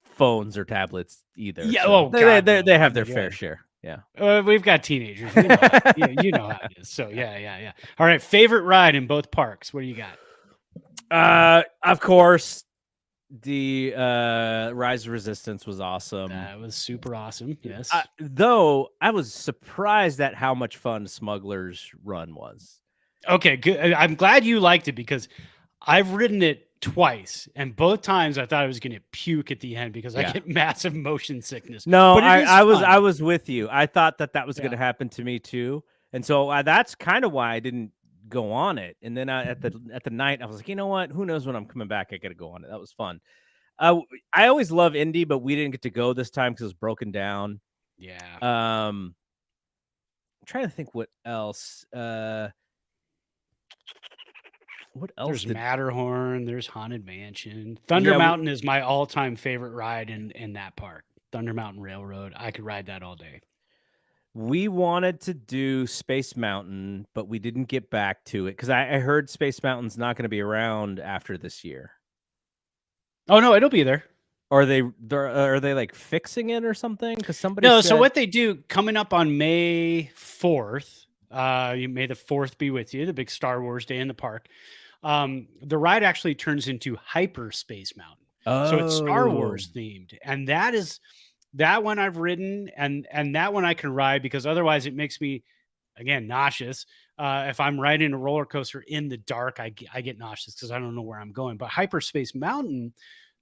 phones or tablets either. Yeah. So they have their fair share. Yeah. We've got teenagers. You know how it is. So yeah. All right. Favorite ride in both parks. What do you got? Of course, the Rise of Resistance was awesome. That was super awesome. Yes. Though I was surprised at how much fun Smuggler's Run was. Okay, good. I'm glad you liked it, because I've ridden it twice, and both times I thought I was going to puke at the end because I get massive motion sickness. No, I was with you. I thought that was going to happen to me too, and so that's kind of why I didn't go on it. And then at the night, I was like, you know what? Who knows when I'm coming back? I got to go on it. That was fun. I always love Indy, but we didn't get to go this time because it was broken down. Yeah. I'm trying to think what else. What else? There's Matterhorn. There's Haunted Mansion. Thunder Mountain is my all-time favorite ride in that park. Thunder Mountain Railroad. I could ride that all day. We wanted to do Space Mountain, but we didn't get back to it because I heard Space Mountain's not going to be around after this year. Oh no, it'll be there. Or are they like fixing it or something? Because somebody said... So what they do coming up on May 4th. May the 4th be with you. The big Star Wars day in the park. The ride actually turns into Hyperspace Mountain. So it's Star Wars themed. And that one I've ridden, and that one I can ride, because otherwise it makes me, again, nauseous. If I'm riding a roller coaster in the dark, I get nauseous because I don't know where I'm going. But Hyperspace Mountain,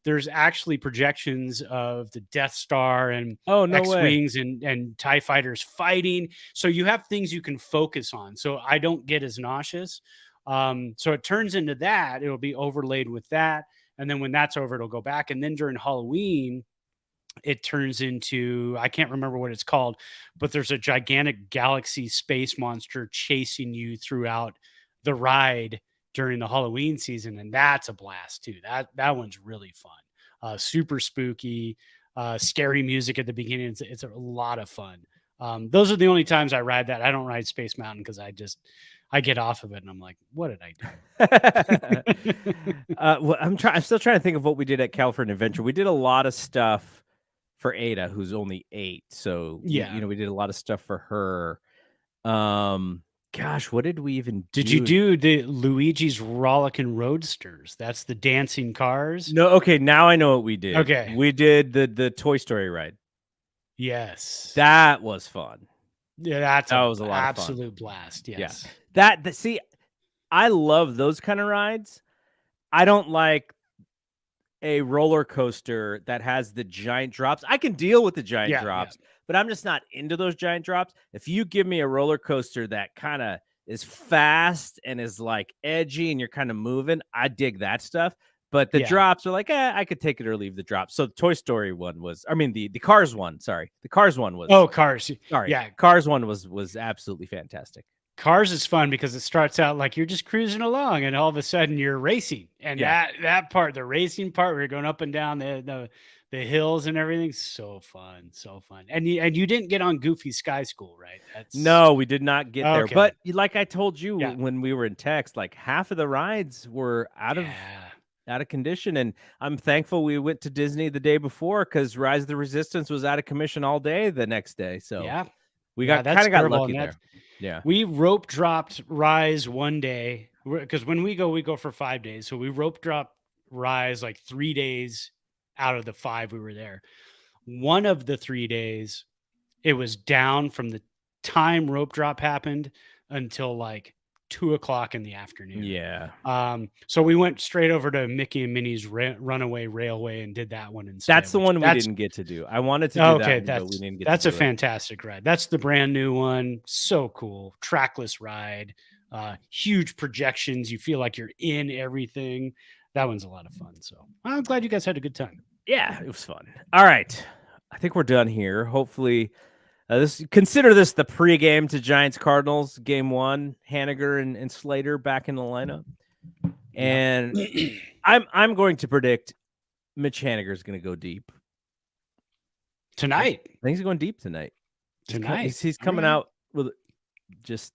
there's actually projections of the Death Star and X-Wings and TIE fighters fighting. So you have things you can focus on. So I don't get as nauseous. So it turns into that. It'll be overlaid with that. And then when that's over, it'll go back. And then during Halloween, it turns into, I can't remember what it's called, but there's a gigantic galaxy space monster chasing you throughout the ride during the Halloween season. And that's a blast too. That one's really fun. Super spooky, scary music at the beginning. It's a lot of fun. Those are the only times I ride that. I don't ride Space Mountain because I get off of it and I'm like, what did I do? Well, I'm still trying to think of what we did at California Adventure. We did a lot of stuff for Ada, who's only 8. So we did a lot of stuff for her. Gosh, what did we even do? Did you do the Luigi's Rollickin' Roadsters? That's the dancing cars. No, okay, now I know what we did. Okay. We did the Toy Story ride. Yes. That was fun. Yeah, that's That was a lot of fun. absolute blast. Yes. Yeah. See, I love those kind of rides. I don't like a roller coaster that has the giant drops. I can deal with the giant drops, but I'm just not into those giant drops. If you give me a roller coaster that kind of is fast and is like edgy and you're kind of moving, I dig that stuff. But the drops are like, I could take it or leave the drops. So the Toy Story one was, I mean, the Cars one, sorry. The Cars one was. Oh, Cars. Sorry. Yeah. Cars one was absolutely fantastic. Cars is fun because it starts out like you're just cruising along and all of a sudden you're racing. And that part, the racing part, where you're going up and down the hills and everything, so fun, so fun. And you didn't get on Goofy Sky School, right? No, we did not get there. But like I told you when we were in text, like half of the rides were out of condition, and I'm thankful we went to Disney the day before because Rise of the Resistance was out of commission all day the next day. So we kind of got lucky there. Yeah, we rope dropped Rise one day because when we go for 5 days. So we rope dropped Rise like 3 days out of the 5 we were there. One of the 3 days, it was down from the time rope drop happened until like 2:00 in the afternoon. Yeah. So we went straight over to Mickey and Minnie's Runaway Railway and did that one instead. That's the one we didn't get to do. I wanted to do that, but we didn't get to do it. That's a fantastic ride. That's the brand new one. So cool. Trackless ride. Huge projections. You feel like you're in everything. That one's a lot of fun. So I'm glad you guys had a good time. Yeah, it was fun. All right. I think we're done here. Hopefully, consider this the pregame to Giants Cardinals game 1. Haniger and Slater back in the lineup, and I'm going to predict Mitch Haniger is going to go deep tonight. I think he's going deep tonight. He's coming out with just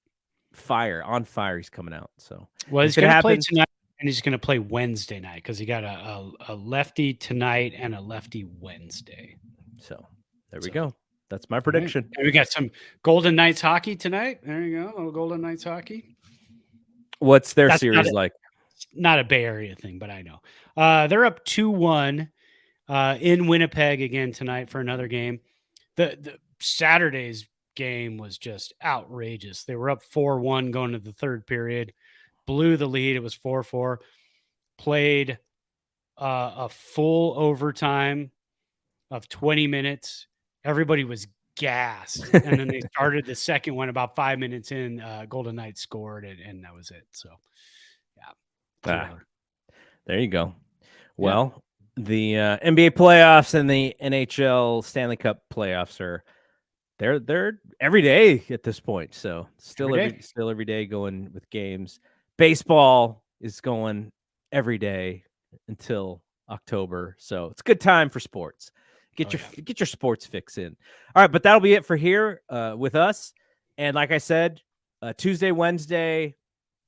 on fire. He's coming out. So he's going to play tonight, and he's going to play Wednesday night because he got a lefty tonight and a lefty Wednesday. So there we go. That's my prediction. Right. And we got some Golden Knights hockey tonight. There you go. A little Golden Knights hockey. What's their series like? Not a Bay Area thing, but I know. They're up 2-1 in Winnipeg again tonight for another game. The Saturday's game was just outrageous. They were up 4-1 going to the third period. Blew the lead. It was 4-4. Played a full overtime of 20 minutes. Everybody was gassed. And then they started the second one about 5 minutes in. Golden Knights scored, and that was it. So, there you go. Well, the NBA playoffs and the NHL Stanley Cup playoffs they're every day at this point. So still every day going with games. Baseball is going every day until October. So it's a good time for sports. Get your sports fix in. All right, but that'll be it for here with us. And like I said, Tuesday, Wednesday,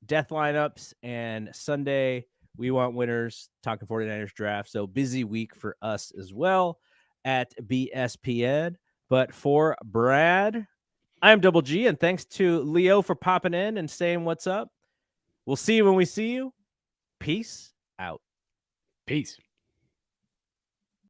death lineups, and Sunday, we want winners, talking 49ers draft. So busy week for us as well at BSPN. But for Brad, I'm Double G, and thanks to Leo for popping in and saying what's up. We'll see you when we see you. Peace out. Peace.